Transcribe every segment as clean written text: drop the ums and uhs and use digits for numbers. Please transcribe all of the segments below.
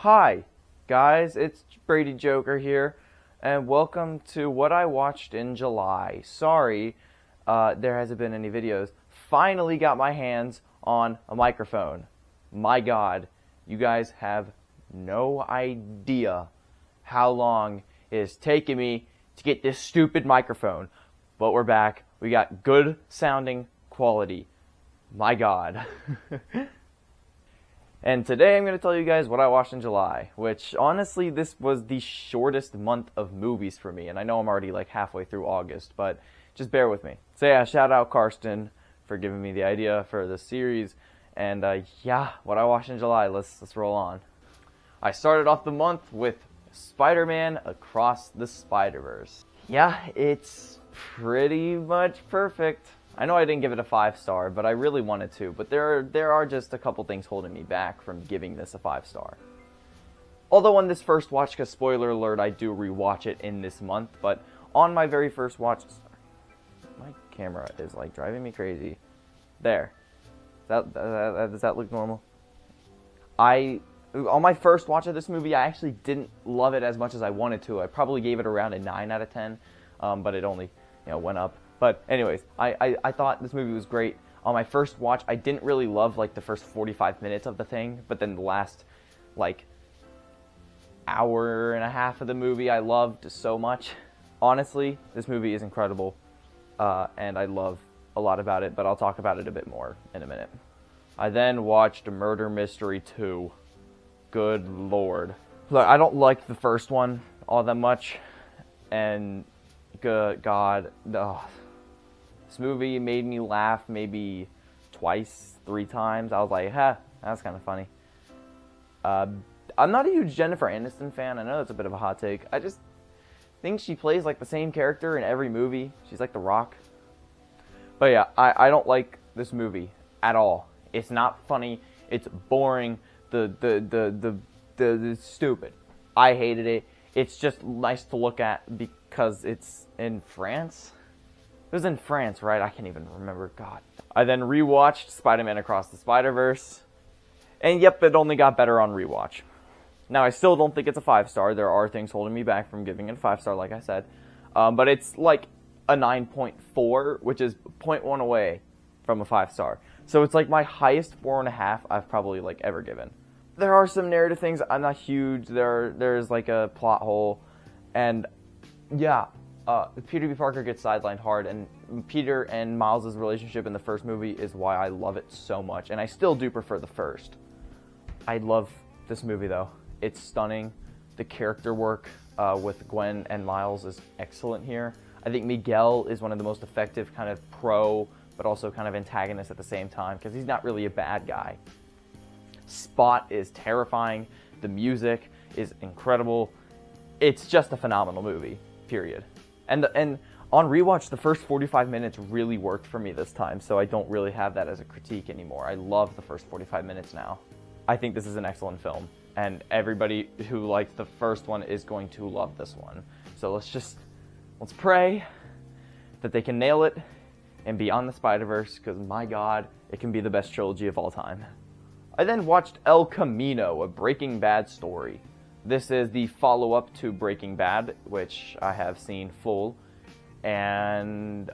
Hi, guys, it's Brady Joker here, and welcome to what I watched in July. Sorry, there hasn't been any videos. Finally got my hands on a microphone. My God, you guys have no idea how long it has taken me to get this stupid microphone. But we're back. We got good sounding quality. My God. And today I'm going to tell you guys what I watched in July, which honestly this was the shortest month of movies for me, and I know I'm already like halfway through August, but just bear with me. So yeah, shout out Karsten for giving me the idea for this series, and yeah, what I watched in July, let's roll on. I started off the month with Spider-Man Across the Spider-Verse. Yeah, it's pretty much perfect. I know I didn't give it a 5-star, but I really wanted to. But there are just a couple things holding me back from giving this a 5-star. Although on this first watch, because spoiler alert, I do rewatch it in this month. But on my very first watch, my camera is like driving me crazy. There, does that look normal? On my first watch of this movie, I actually didn't love it as much as I wanted to. I probably gave it around a 9 out of 10, but it only went up. But anyways, I thought this movie was great. On my first watch, I didn't really love like the first 45 minutes of the thing, but then the last like hour and a half of the movie I loved so much. Honestly, this movie is incredible, and I love a lot about it, but I'll talk about it a bit more in a minute. I then watched Murder Mystery 2. Good Lord. Look, I don't like the first one all that much, and good God, this movie made me laugh maybe twice, 3 times. I was like, that's kind of funny. I'm not a huge Jennifer Aniston fan. I know that's a bit of a hot take. I just think she plays like the same character in every movie. She's like The Rock. But yeah, I don't like this movie at all. It's not funny. It's boring. The stupid. I hated it. It's just nice to look at because it's in France. It was in France, right? I can't even remember. God. I then rewatched Spider-Man Across the Spider-Verse. And yep, it only got better on rewatch. Now, I still don't think it's a 5-star. There are things holding me back from giving it a 5-star, like I said. But it's like a 9.4, which is 0.1 away from a 5-star. So it's like my highest 4.5 I've probably like ever given. There are some narrative things. I'm not huge. There's like a plot hole. And yeah, Peter B. Parker gets sidelined hard, and Peter and Miles' relationship in the first movie is why I love it so much, and I still do prefer the first. I love this movie, though. It's stunning. The character work with Gwen and Miles is excellent here. I think Miguel is one of the most effective kind of pro, but also kind of antagonist at the same time, because he's not really a bad guy. Spot is terrifying. The music is incredible. It's just a phenomenal movie, period. And on rewatch, the first 45 minutes really worked for me this time, so I don't really have that as a critique anymore. I love the first 45 minutes now. I think this is an excellent film, and everybody who liked the first one is going to love this one. So let's pray that they can nail it and Beyond the Spider-Verse, because my God, it can be the best trilogy of all time. I then watched El Camino, a Breaking Bad story. This is the follow-up to Breaking Bad, which I have seen full. And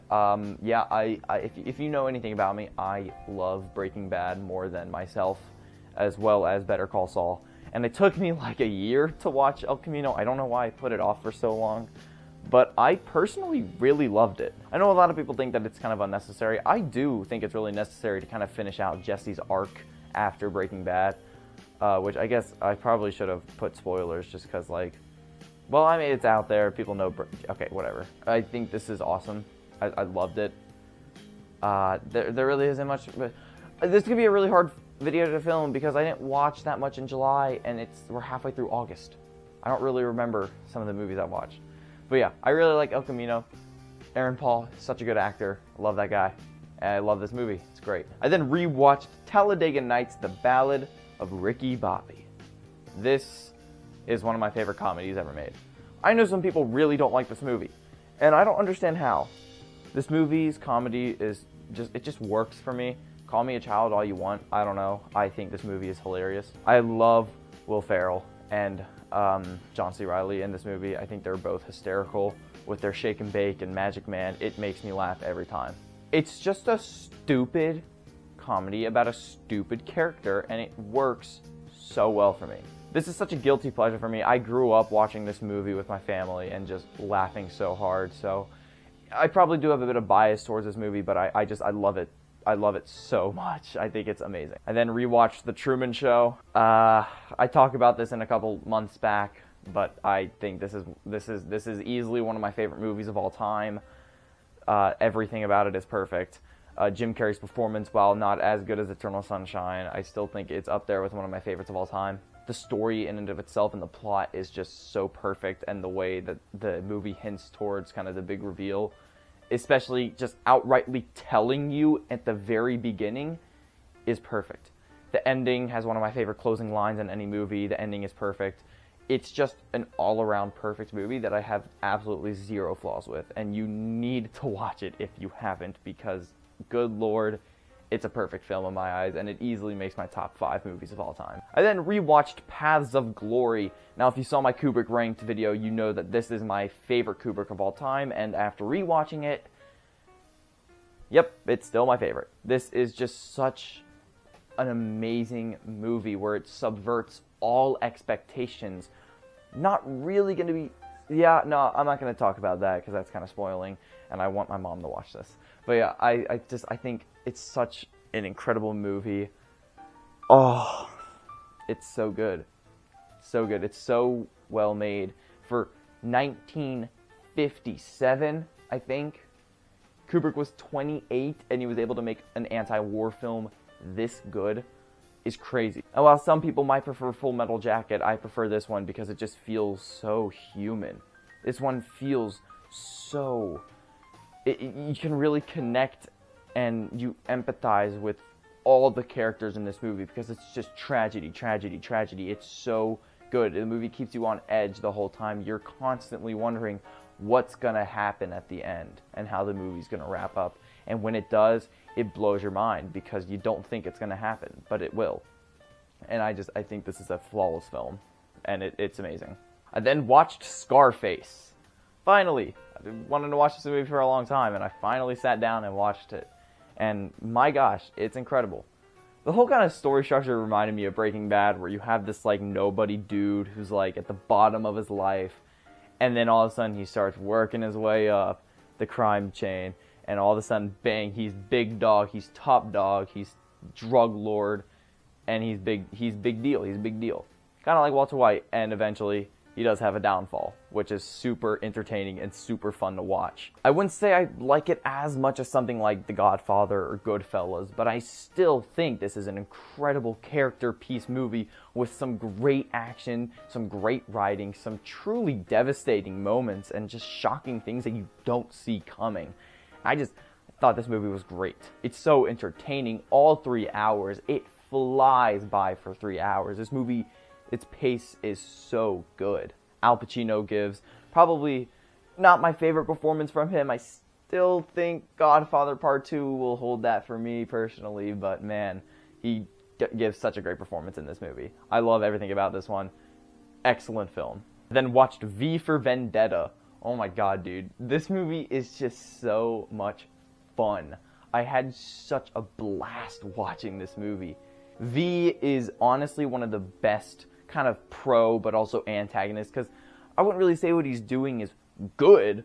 yeah, if you know anything about me, I love Breaking Bad more than myself, as well as Better Call Saul. And it took me like a year to watch El Camino. I don't know why I put it off for so long, but I personally really loved it. I know a lot of people think that it's kind of unnecessary. I do think it's really necessary to kind of finish out Jesse's arc after Breaking Bad. Which I guess I probably should have put spoilers just because, like, well, I mean, it's out there. People know. Okay, whatever. I think this is awesome. I loved it. There really isn't much. But this could be a really hard video to film because I didn't watch that much in July, and we're halfway through August. I don't really remember some of the movies I watched. But yeah, I really like El Camino. Aaron Paul, such a good actor. I love that guy. And I love this movie. It's great. I then rewatched Talladega Nights: The Ballad of Ricky Bobby. This is one of my favorite comedies ever made. I know some people really don't like this movie, and I don't understand how. This movie's comedy is just works for me. Call me a child all you want. I don't know. I think this movie is hilarious. I love Will Ferrell, and John C. Reilly in this movie. I think they're both hysterical with their shake and bake and Magic Man. It makes me laugh every time. It's just a stupid comedy about a stupid character, and it works so well for me. This is such a guilty pleasure for me. I grew up watching this movie with my family and just laughing so hard. So I probably do have a bit of bias towards this movie, but I love it. I love it so much. I think it's amazing. I then rewatched The Truman Show. I talked about this in a couple months back, but I think this is easily one of my favorite movies of all time. Everything about it is perfect. Jim Carrey's performance, while not as good as Eternal Sunshine, I still think it's up there with one of my favorites of all time. The story in and of itself and the plot is just so perfect, and the way that the movie hints towards kind of the big reveal, especially just outrightly telling you at the very beginning, is perfect. The ending has one of my favorite closing lines in any movie. The ending is perfect. It's just an all-around perfect movie that I have absolutely zero flaws with, and you need to watch it if you haven't, because good lord, it's a perfect film in my eyes, and it easily makes my top 5 movies of all time. I then rewatched Paths of Glory. Now, if you saw my Kubrick ranked video, you know that this is my favorite Kubrick of all time, and after rewatching it, yep, it's still my favorite. This is just such an amazing movie where it subverts all expectations. Not really going to be... Yeah, no, I'm not going to talk about that because that's kind of spoiling, and I want my mom to watch this. But yeah, I think it's such an incredible movie. Oh, it's so good. So good. It's so well made. For 1957, I think, Kubrick was 28, and he was able to make an anti-war film this good. Is crazy. And while some people might prefer Full Metal Jacket, I prefer this one because it just feels so human. This one feels so... you can really connect and you empathize with all the characters in this movie because it's just tragedy, tragedy, tragedy. It's so good. The movie keeps you on edge the whole time. You're constantly wondering what's going to happen at the end and how the movie's going to wrap up. And when it does, it blows your mind because you don't think it's going to happen, but it will. And I think this is a flawless film, and it's amazing. I then watched Scarface. Finally, I've been wanting to watch this movie for a long time, and I finally sat down and watched it. And my gosh, it's incredible. The whole kind of story structure reminded me of Breaking Bad, where you have this like nobody dude who's like at the bottom of his life, and then all of a sudden he starts working his way up the crime chain, and all of a sudden, bang, he's big dog, he's top dog, he's drug lord, and he's big deal. Kind of like Walter White, and eventually he does have a downfall, which is super entertaining and super fun to watch. I wouldn't say I like it as much as something like The Godfather or Goodfellas, but I still think this is an incredible character piece movie with some great action, some great writing, some truly devastating moments, and just shocking things that you don't see coming. I thought this movie was great. It's so entertaining. All 3 hours. It flies by for 3 hours. This movie, its pace is so good. Al Pacino gives probably not my favorite performance from him. I still think Godfather Part 2 will hold that for me personally, but man, he gives such a great performance in this movie. I love everything about this one. Excellent film. Then watched V for Vendetta. Oh my god, dude. This movie is just so much fun. I had such a blast watching this movie. V is honestly one of the best kind of pro but also antagonist, because I wouldn't really say what he's doing is good,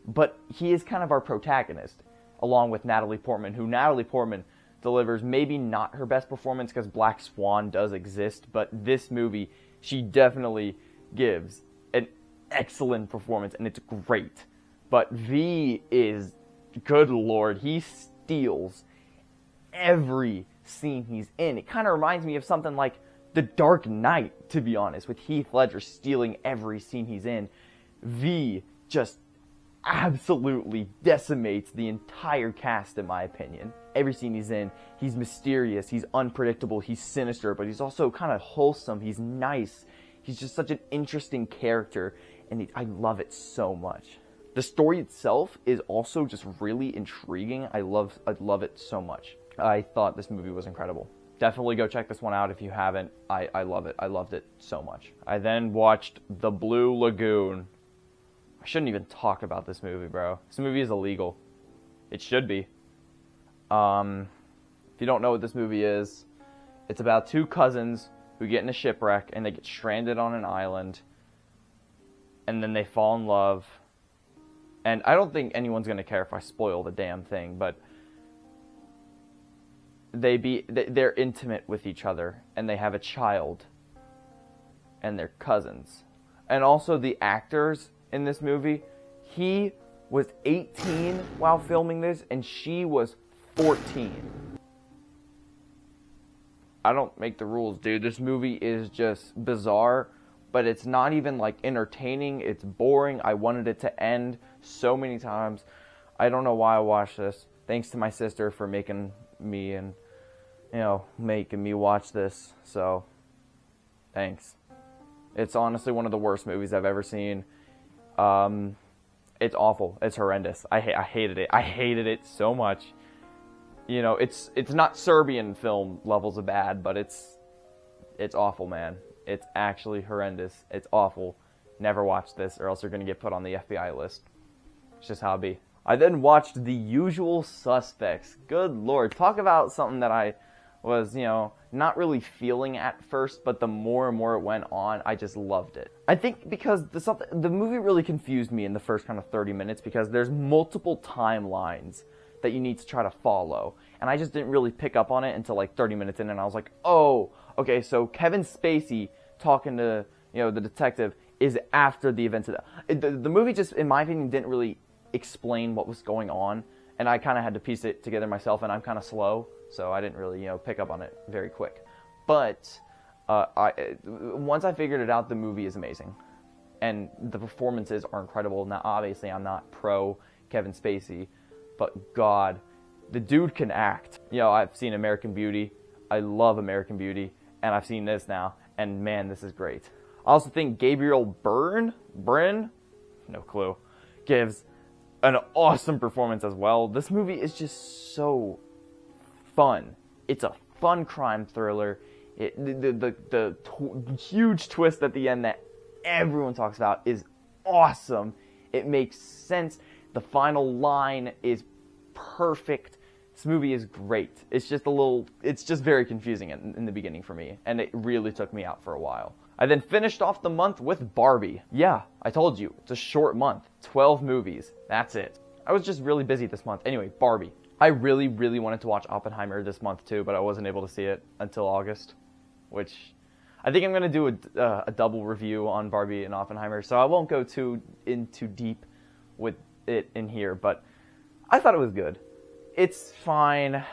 but he is kind of our protagonist, along with Natalie Portman, who Natalie Portman delivers maybe not her best performance because Black Swan does exist, but this movie, she definitely gives an excellent performance, and it's great. But V is, good lord, he steals every scene he's in. It kind of reminds me of something like The Dark Knight, to be honest, with Heath Ledger stealing every scene he's in. V just absolutely decimates the entire cast, in my opinion. Every scene he's in, he's mysterious, he's unpredictable, he's sinister, but he's also kind of wholesome, he's nice. He's just such an interesting character, and I love it so much. The story itself is also just really intriguing. I love it so much. I thought this movie was incredible. Definitely go check this one out if you haven't. I love it. I loved it so much. I then watched The Blue Lagoon. I shouldn't even talk about this movie, bro. This movie is illegal. It should be. If you don't know what this movie is, it's about two cousins who get in a shipwreck and they get stranded on an island. And then they fall in love. And I don't think anyone's going to care if I spoil the damn thing, but they're intimate with each other, and they have a child, and they're cousins. And also the actors in this movie, he was 18 while filming this, and she was 14. I don't make the rules, dude. This movie is just bizarre, but it's not even like entertaining. It's boring. I wanted it to end so many times. I don't know why I watched this. Thanks to my sister for making me watch this. So, thanks. It's honestly one of the worst movies I've ever seen. It's awful. It's horrendous. I hated it. I hated it so much. You know, it's not Serbian film levels of bad, but it's awful, man. It's actually horrendous. It's awful. Never watch this, or else you're gonna get put on the FBI list. It's just how it be. I then watched The Usual Suspects. Good lord, talk about something that I was, not really feeling at first, but the more and more it went on, I just loved it. I think because the movie really confused me in the first kind of 30 minutes because there's multiple timelines that you need to try to follow. And I just didn't really pick up on it until like 30 minutes in, and I was like, oh, okay, so Kevin Spacey talking to, the detective is after the events of the movie just, in my opinion, didn't really explain what was going on, and I kind of had to piece it together myself, and I'm kind of slow, so I didn't really, pick up on it very quick. But once I figured it out, the movie is amazing, and the performances are incredible. Now, obviously, I'm not pro Kevin Spacey, but God, the dude can act. I've seen American Beauty. I love American Beauty, and I've seen this now, and man, this is great. I also think Gabriel Byrne, no clue, gives an awesome performance as well. This movie is just so fun. It's a fun crime thriller. The huge twist at the end that everyone talks about is awesome. It makes sense. The final line is perfect. This movie is great. It's just very confusing in the beginning for me, and it really took me out for a while. I then finished off the month with Barbie. Yeah, I told you, it's a short month. 12 movies. That's it. I was just really busy this month. Anyway, Barbie. I really, really wanted to watch Oppenheimer this month too, but I wasn't able to see it until August, which I think I'm going to do a double review on Barbie and Oppenheimer, so I won't go too deep with it in here, but I thought it was good. It's fine.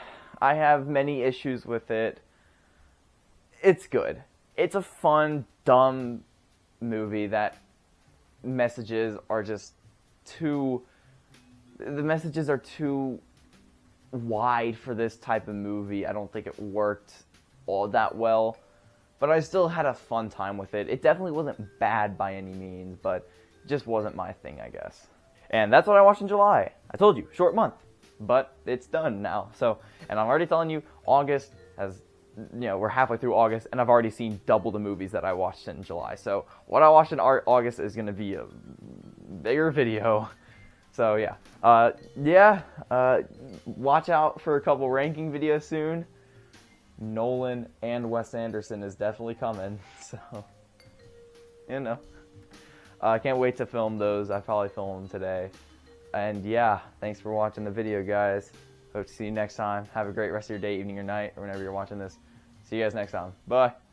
I have many issues with it. It's good. It's a fun, dumb movie that messages are just too wide for this type of movie. I don't think it worked all that well, but I still had a fun time with it. It definitely wasn't bad by any means, but it just wasn't my thing, I guess. And that's what I watched in July. I told you, short month, but it's done now. So, and I'm already telling you, August has, we're halfway through August, and I've already seen double the movies that I watched in July. So what I watched in August is going to be a bigger video. So yeah, watch out for a couple ranking videos soon. Nolan and Wes Anderson is definitely coming. So, I can't wait to film those. I probably film them today. And yeah, thanks for watching the video, guys. Hope to see you next time. Have a great rest of your day, evening, or night, or whenever you're watching this. See you guys next time. Bye.